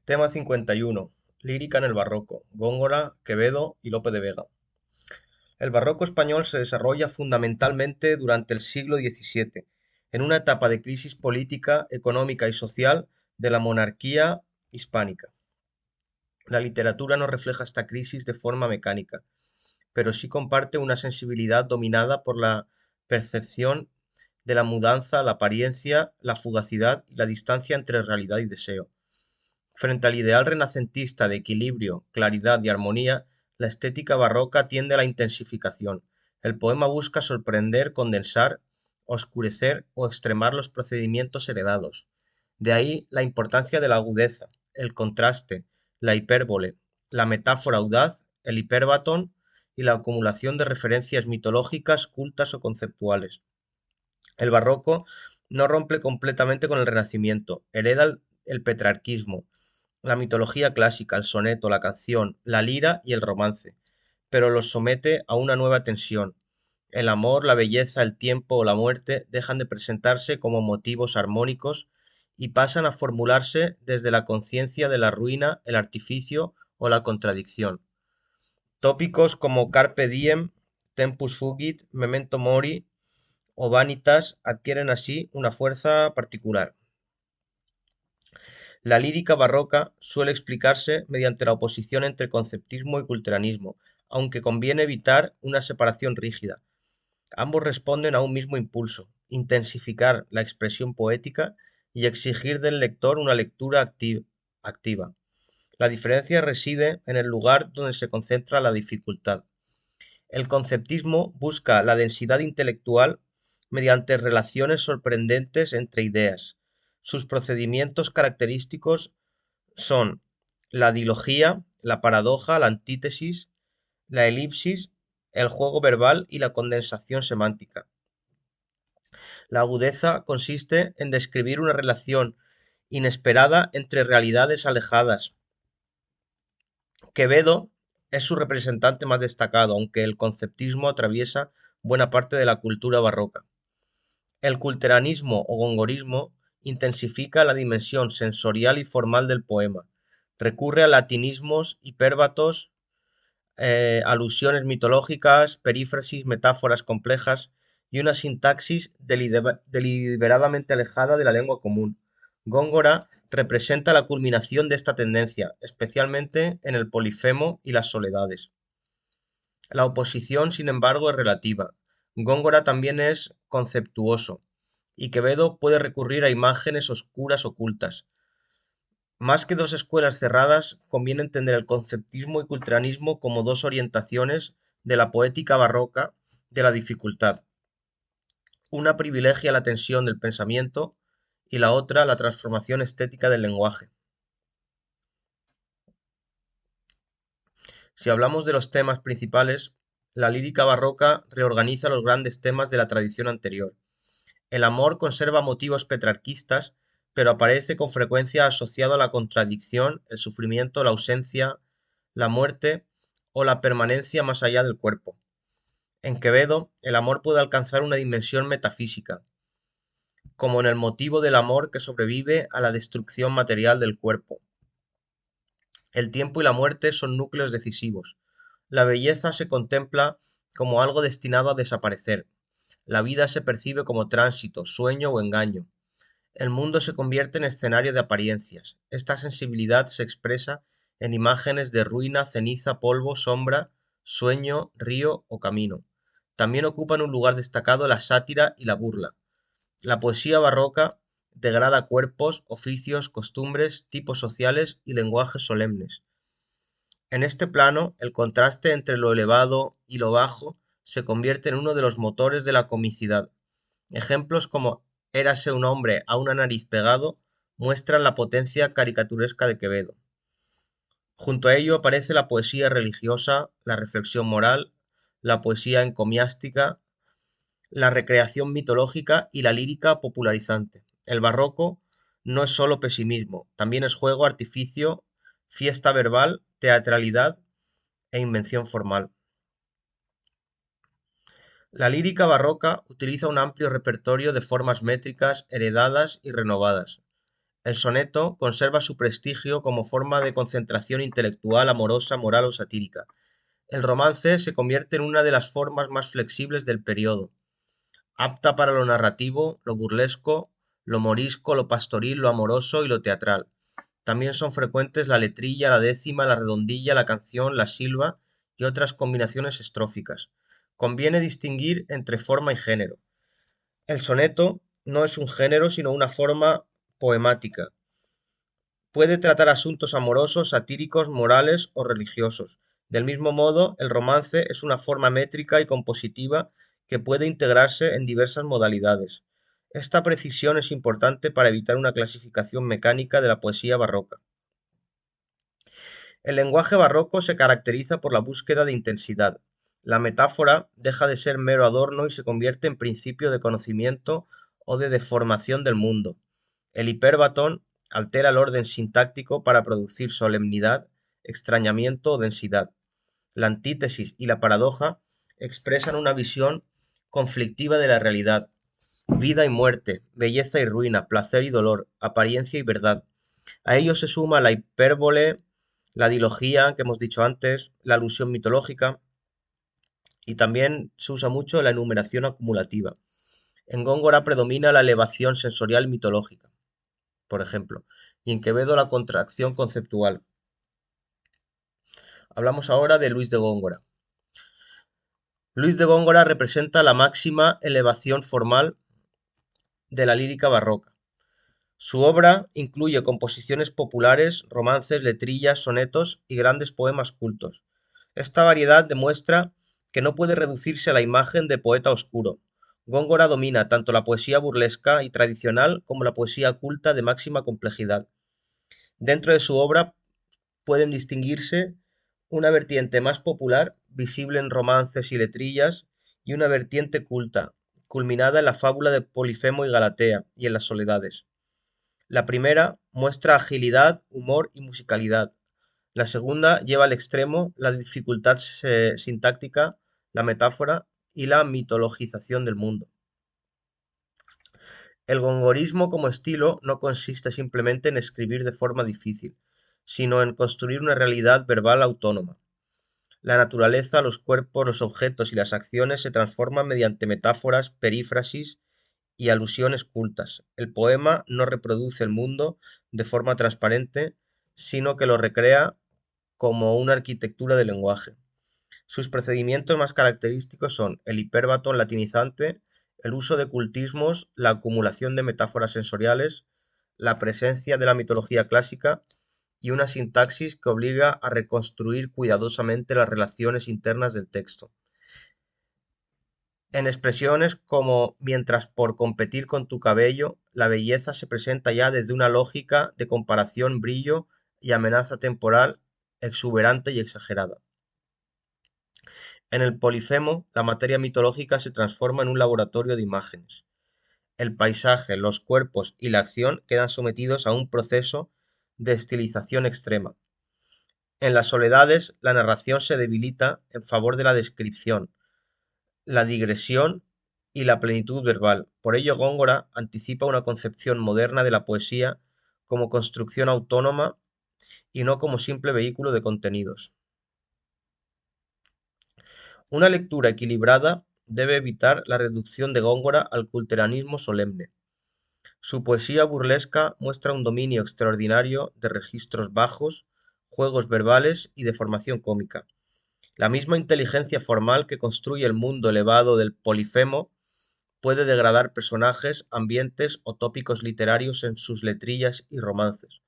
Tema 51. Lírica en el barroco. Góngora, Quevedo y Lope de Vega. El barroco español se desarrolla fundamentalmente durante el siglo XVII, en una etapa de crisis política, económica y social de la monarquía hispánica. La literatura no refleja esta crisis de forma mecánica, pero sí comparte una sensibilidad dominada por la percepción de la mudanza, la apariencia, la fugacidad y la distancia entre realidad y deseo. Frente al ideal renacentista de equilibrio, claridad y armonía, la estética barroca tiende a la intensificación. El poema busca sorprender, condensar, oscurecer o extremar los procedimientos heredados. De ahí la importancia de la agudeza, el contraste, la hipérbole, la metáfora audaz, el hiperbatón y la acumulación de referencias mitológicas, cultas o conceptuales. El barroco no rompe completamente con el Renacimiento, hereda el petrarquismo, la mitología clásica, el soneto, la canción, la lira y el romance, pero los somete a una nueva tensión. El amor, la belleza, el tiempo o la muerte dejan de presentarse como motivos armónicos y pasan a formularse desde la conciencia de la ruina, el artificio o la contradicción. Tópicos como carpe diem, tempus fugit, memento mori o vanitas adquieren así una fuerza particular. La lírica barroca suele explicarse mediante la oposición entre conceptismo y culteranismo, aunque conviene evitar una separación rígida. Ambos responden a un mismo impulso: intensificar la expresión poética y exigir del lector una lectura activa. La diferencia reside en el lugar donde se concentra la dificultad. El conceptismo busca la densidad intelectual mediante relaciones sorprendentes entre ideas. Sus procedimientos característicos son la dilogía, la paradoja, la antítesis, la elipsis, el juego verbal y la condensación semántica. La agudeza consiste en describir una relación inesperada entre realidades alejadas. Quevedo es su representante más destacado, aunque el conceptismo atraviesa buena parte de la cultura barroca. El culteranismo o gongorismo intensifica la dimensión sensorial y formal del poema. Recurre a latinismos, hipérbatos, alusiones mitológicas, perífrasis, metáforas complejas y una sintaxis deliberadamente alejada de la lengua común. Góngora representa la culminación de esta tendencia, especialmente en el polifemo y las soledades. La oposición, sin embargo, es relativa. Góngora también es conceptuoso, y Quevedo puede recurrir a imágenes oscuras ocultas. Más que dos escuelas cerradas, conviene entender el conceptismo y culteranismo como dos orientaciones de la poética barroca de la dificultad. Una privilegia la tensión del pensamiento y la otra la transformación estética del lenguaje. Si hablamos de los temas principales, la lírica barroca reorganiza los grandes temas de la tradición anterior. El amor conserva motivos petrarquistas, pero aparece con frecuencia asociado a la contradicción, el sufrimiento, la ausencia, la muerte o la permanencia más allá del cuerpo. En Quevedo, el amor puede alcanzar una dimensión metafísica, como en el motivo del amor que sobrevive a la destrucción material del cuerpo. El tiempo y la muerte son núcleos decisivos. La belleza se contempla como algo destinado a desaparecer. La vida se percibe como tránsito, sueño o engaño. El mundo se convierte en escenario de apariencias. Esta sensibilidad se expresa en imágenes de ruina, ceniza, polvo, sombra, sueño, río o camino. También ocupan un lugar destacado la sátira y la burla. La poesía barroca degrada cuerpos, oficios, costumbres, tipos sociales y lenguajes solemnes. En este plano, el contraste entre lo elevado y lo bajo se convierte en uno de los motores de la comicidad. Ejemplos como Érase un hombre a una nariz pegado muestran la potencia caricaturesca de Quevedo. Junto a ello aparece la poesía religiosa, la reflexión moral, la poesía encomiástica, la recreación mitológica y la lírica popularizante. El barroco no es solo pesimismo, también es juego, artificio, fiesta verbal, teatralidad e invención formal. La lírica barroca utiliza un amplio repertorio de formas métricas heredadas y renovadas. El soneto conserva su prestigio como forma de concentración intelectual, amorosa, moral o satírica. El romance se convierte en una de las formas más flexibles del periodo, apta para lo narrativo, lo burlesco, lo morisco, lo pastoril, lo amoroso y lo teatral. También son frecuentes la letrilla, la décima, la redondilla, la canción, la silva y otras combinaciones estróficas. Conviene distinguir entre forma y género. El soneto no es un género, sino una forma poemática. Puede tratar asuntos amorosos, satíricos, morales o religiosos. Del mismo modo, el romance es una forma métrica y compositiva que puede integrarse en diversas modalidades. Esta precisión es importante para evitar una clasificación mecánica de la poesía barroca. El lenguaje barroco se caracteriza por la búsqueda de intensidad. La metáfora deja de ser mero adorno y se convierte en principio de conocimiento o de deformación del mundo. El hiperbatón altera el orden sintáctico para producir solemnidad, extrañamiento o densidad. La antítesis y la paradoja expresan una visión conflictiva de la realidad. Vida y muerte, belleza y ruina, placer y dolor, apariencia y verdad. A ello se suma la hipérbole, la dilogía que hemos dicho antes, la alusión mitológica y también se usa mucho la enumeración acumulativa. En Góngora predomina la elevación sensorial mitológica, por ejemplo, y en Quevedo la contracción conceptual. Hablamos ahora de Luis de Góngora. Luis de Góngora representa la máxima elevación formal de la lírica barroca. Su obra incluye composiciones populares, romances, letrillas, sonetos y grandes poemas cultos. Esta variedad demuestra que no puede reducirse a la imagen de poeta oscuro. Góngora domina tanto la poesía burlesca y tradicional como la poesía culta de máxima complejidad. Dentro de su obra pueden distinguirse una vertiente más popular, visible en romances y letrillas, y una vertiente culta, culminada en la fábula de Polifemo y Galatea y en las soledades. La primera muestra agilidad, humor y musicalidad. La segunda lleva al extremo la dificultad sintáctica, la metáfora y la mitologización del mundo. El gongorismo como estilo no consiste simplemente en escribir de forma difícil, sino en construir una realidad verbal autónoma. La naturaleza, los cuerpos, los objetos y las acciones se transforman mediante metáforas, perífrasis y alusiones cultas. El poema no reproduce el mundo de forma transparente, sino que lo recrea como una arquitectura de lenguaje. Sus procedimientos más característicos son el hipérbaton latinizante, el uso de cultismos, la acumulación de metáforas sensoriales, la presencia de la mitología clásica y una sintaxis que obliga a reconstruir cuidadosamente las relaciones internas del texto. En expresiones como mientras por competir con tu cabello, la belleza se presenta ya desde una lógica de comparación, brillo y amenaza temporal exuberante y exagerada. En el Polifemo, la materia mitológica se transforma en un laboratorio de imágenes. El paisaje, los cuerpos y la acción quedan sometidos a un proceso de estilización extrema. En las soledades, la narración se debilita en favor de la descripción, la digresión y la plenitud verbal. Por ello, Góngora anticipa una concepción moderna de la poesía como construcción autónoma y no como simple vehículo de contenidos. Una lectura equilibrada debe evitar la reducción de Góngora al culteranismo solemne. Su poesía burlesca muestra un dominio extraordinario de registros bajos, juegos verbales y de formación cómica. La misma inteligencia formal que construye el mundo elevado del Polifemo puede degradar personajes, ambientes o tópicos literarios en sus letrillas y romances.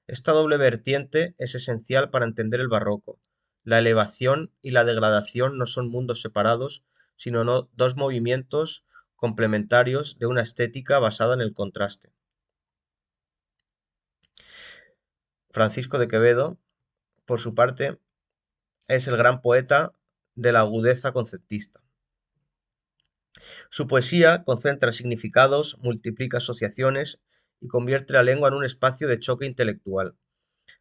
Esta doble vertiente es esencial para entender el barroco. La elevación y la degradación no son mundos separados, sino dos movimientos complementarios de una estética basada en el contraste. Francisco de Quevedo, por su parte, es el gran poeta de la agudeza conceptista. Su poesía concentra significados, multiplica asociaciones y convierte la lengua en un espacio de choque intelectual.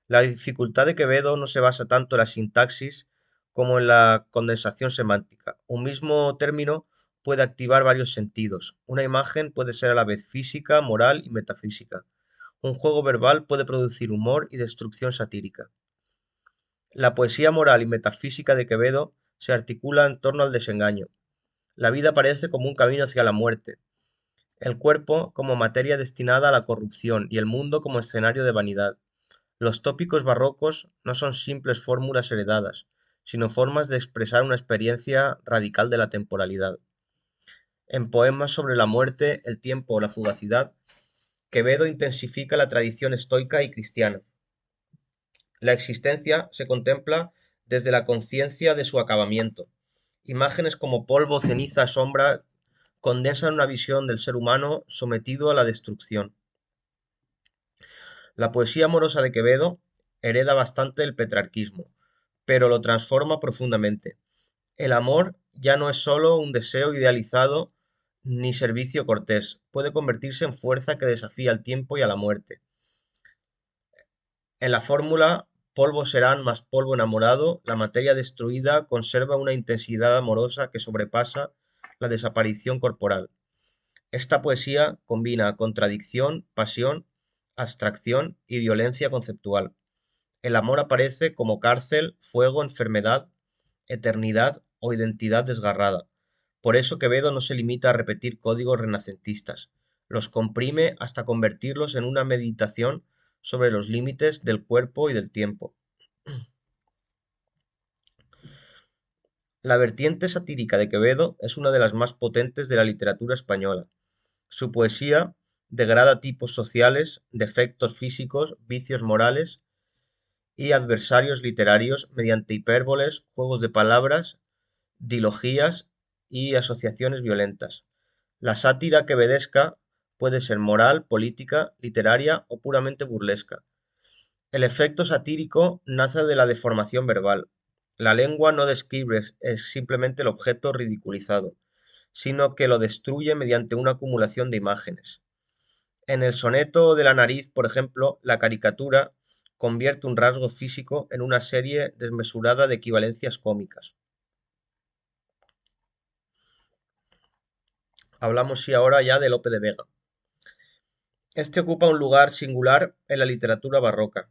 La dificultad de Quevedo no se basa tanto en la sintaxis como en la condensación semántica. Un mismo término puede activar varios sentidos. Una imagen puede ser a la vez física, moral y metafísica. Un juego verbal puede producir humor y destrucción satírica. La poesía moral y metafísica de Quevedo se articula en torno al desengaño. La vida parece como un camino hacia la muerte, el cuerpo como materia destinada a la corrupción y el mundo como escenario de vanidad. Los tópicos barrocos no son simples fórmulas heredadas, sino formas de expresar una experiencia radical de la temporalidad. En poemas sobre la muerte, el tiempo o la fugacidad, Quevedo intensifica la tradición estoica y cristiana. La existencia se contempla desde la conciencia de su acabamiento. Imágenes como polvo, ceniza, sombra condensan una visión del ser humano sometido a la destrucción. La poesía amorosa de Quevedo hereda bastante el petrarquismo, pero lo transforma profundamente. El amor ya no es sólo un deseo idealizado ni servicio cortés, puede convertirse en fuerza que desafía al tiempo y a la muerte. En la fórmula polvo serán más polvo enamorado, la materia destruida conserva una intensidad amorosa que sobrepasa la desaparición corporal. Esta poesía combina contradicción, pasión, abstracción y violencia conceptual. El amor aparece como cárcel, fuego, enfermedad, eternidad o identidad desgarrada. Por eso Quevedo no se limita a repetir códigos renacentistas, los comprime hasta convertirlos en una meditación sobre los límites del cuerpo y del tiempo. La vertiente satírica de Quevedo es una de las más potentes de la literatura española. Su poesía degrada tipos sociales, defectos físicos, vicios morales y adversarios literarios mediante hipérboles, juegos de palabras, dilogías y asociaciones violentas. La sátira quevedesca puede ser moral, política, literaria o puramente burlesca. El efecto satírico nace de la deformación verbal. La lengua no describe es simplemente el objeto ridiculizado, sino que lo destruye mediante una acumulación de imágenes. En el soneto de la nariz, por ejemplo, la caricatura convierte un rasgo físico en una serie desmesurada de equivalencias cómicas. Hablamos sí ahora ya de Lope de Vega. Este ocupa un lugar singular en la literatura barroca.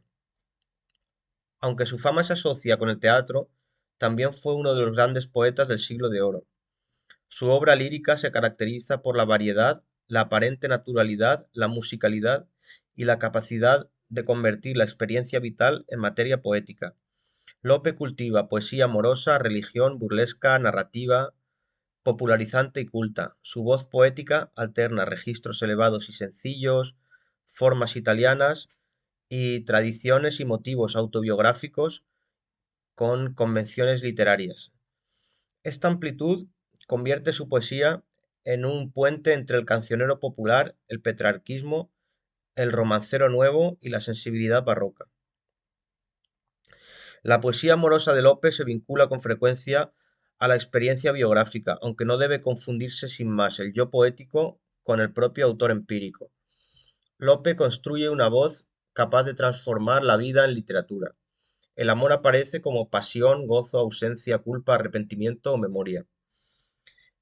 Aunque su fama se asocia con el teatro, también fue uno de los grandes poetas del Siglo de Oro. Su obra lírica se caracteriza por la variedad, la aparente naturalidad, la musicalidad y la capacidad de convertir la experiencia vital en materia poética. Lope cultiva poesía amorosa, religión, burlesca, narrativa, popularizante y culta. Su voz poética alterna registros elevados y sencillos, formas italianas y tradiciones y motivos autobiográficos con convenciones literarias. Esta amplitud convierte su poesía en un puente entre el cancionero popular, el petrarquismo, el romancero nuevo y la sensibilidad barroca. La poesía amorosa de Lope se vincula con frecuencia a la experiencia biográfica, aunque no debe confundirse sin más el yo poético con el propio autor empírico. Lope construye una voz capaz de transformar la vida en literatura. El amor aparece como pasión, gozo, ausencia, culpa, arrepentimiento o memoria.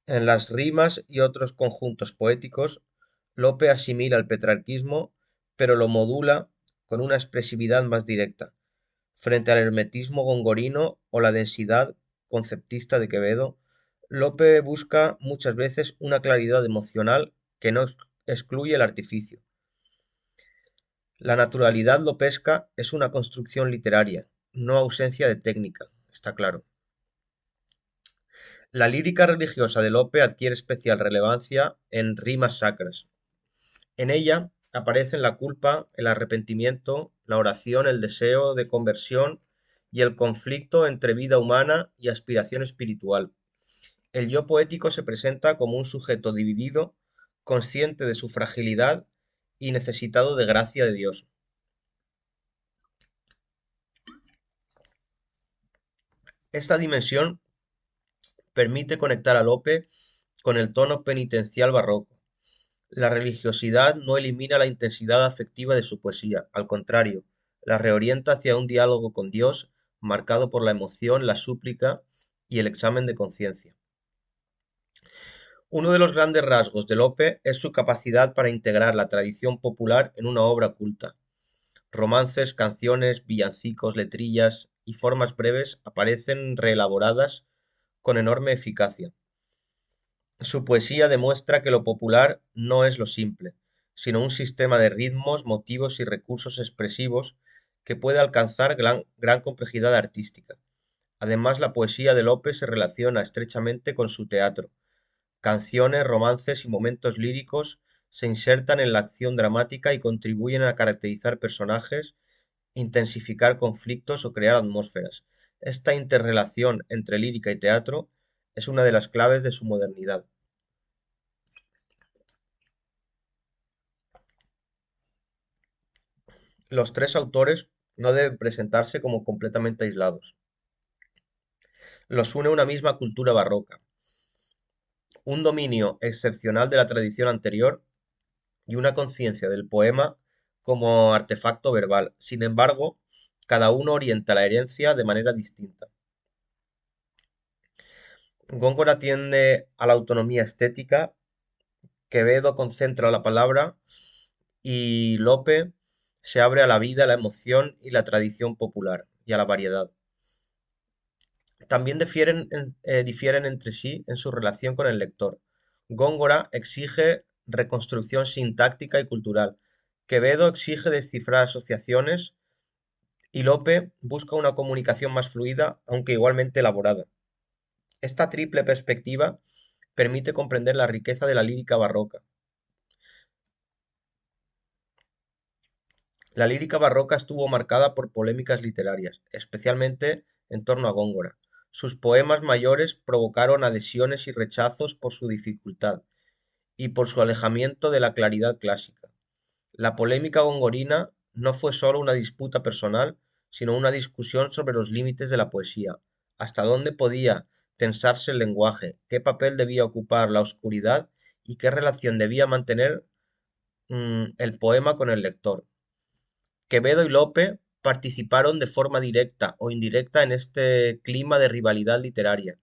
En las rimas y otros conjuntos poéticos, Lope asimila el petrarquismo, pero lo modula con una expresividad más directa. Frente al hermetismo gongorino o la densidad conceptista de Quevedo, Lope busca muchas veces una claridad emocional que no excluye el artificio. La naturalidad lopesca es una construcción literaria, no ausencia de técnica, está claro. La lírica religiosa de Lope adquiere especial relevancia en Rimas Sacras. En ella aparecen la culpa, el arrepentimiento, la oración, el deseo de conversión y el conflicto entre vida humana y aspiración espiritual. El yo poético se presenta como un sujeto dividido, consciente de su fragilidad y necesitado de gracia de Dios. Esta dimensión permite conectar a Lope con el tono penitencial barroco. La religiosidad no elimina la intensidad afectiva de su poesía, al contrario, la reorienta hacia un diálogo con Dios marcado por la emoción, la súplica y el examen de conciencia. Uno de los grandes rasgos de Lope es su capacidad para integrar la tradición popular en una obra culta. Romances, canciones, villancicos, letrillas y formas breves aparecen reelaboradas con enorme eficacia. Su poesía demuestra que lo popular no es lo simple, sino un sistema de ritmos, motivos y recursos expresivos que puede alcanzar gran complejidad artística. Además, la poesía de Lope se relaciona estrechamente con su teatro. Canciones, romances y momentos líricos se insertan en la acción dramática y contribuyen a caracterizar personajes, intensificar conflictos o crear atmósferas. Esta interrelación entre lírica y teatro es una de las claves de su modernidad. Los tres autores no deben presentarse como completamente aislados. Los une una misma cultura barroca, un dominio excepcional de la tradición anterior y una conciencia del poema como artefacto verbal. Sin embargo, cada uno orienta la herencia de manera distinta. Góngora tiende a la autonomía estética, Quevedo concentra la palabra y Lope se abre a la vida, la emoción y la tradición popular y a la variedad. También difieren entre sí en su relación con el lector. Góngora exige reconstrucción sintáctica y cultural. Quevedo exige descifrar asociaciones y Lope busca una comunicación más fluida, aunque igualmente elaborada. Esta triple perspectiva permite comprender la riqueza de la lírica barroca. La lírica barroca estuvo marcada por polémicas literarias, especialmente en torno a Góngora. Sus poemas mayores provocaron adhesiones y rechazos por su dificultad y por su alejamiento de la claridad clásica. La polémica gongorina no fue solo una disputa personal, sino una discusión sobre los límites de la poesía, hasta dónde podía tensarse el lenguaje, qué papel debía ocupar la oscuridad y qué relación debía mantener el poema con el lector. Quevedo y Lope participaron de forma directa o indirecta en este clima de rivalidad literaria.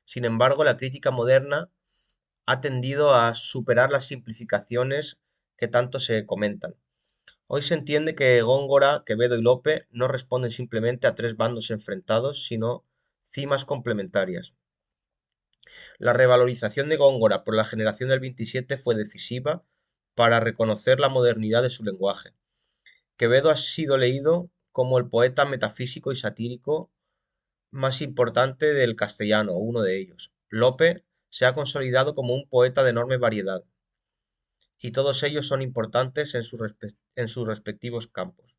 Sin embargo, la crítica moderna ha tendido a superar las simplificaciones que tanto se comentan. Hoy se entiende que Góngora, Quevedo y Lope no responden simplemente a tres bandos enfrentados, sino cimas complementarias. La revalorización de Góngora por la generación del 27 fue decisiva para reconocer la modernidad de su lenguaje. Quevedo ha sido leído como el poeta metafísico y satírico más importante del castellano, uno de ellos. Lope se ha consolidado como un poeta de enorme variedad, y todos ellos son importantes en sus respectivos campos.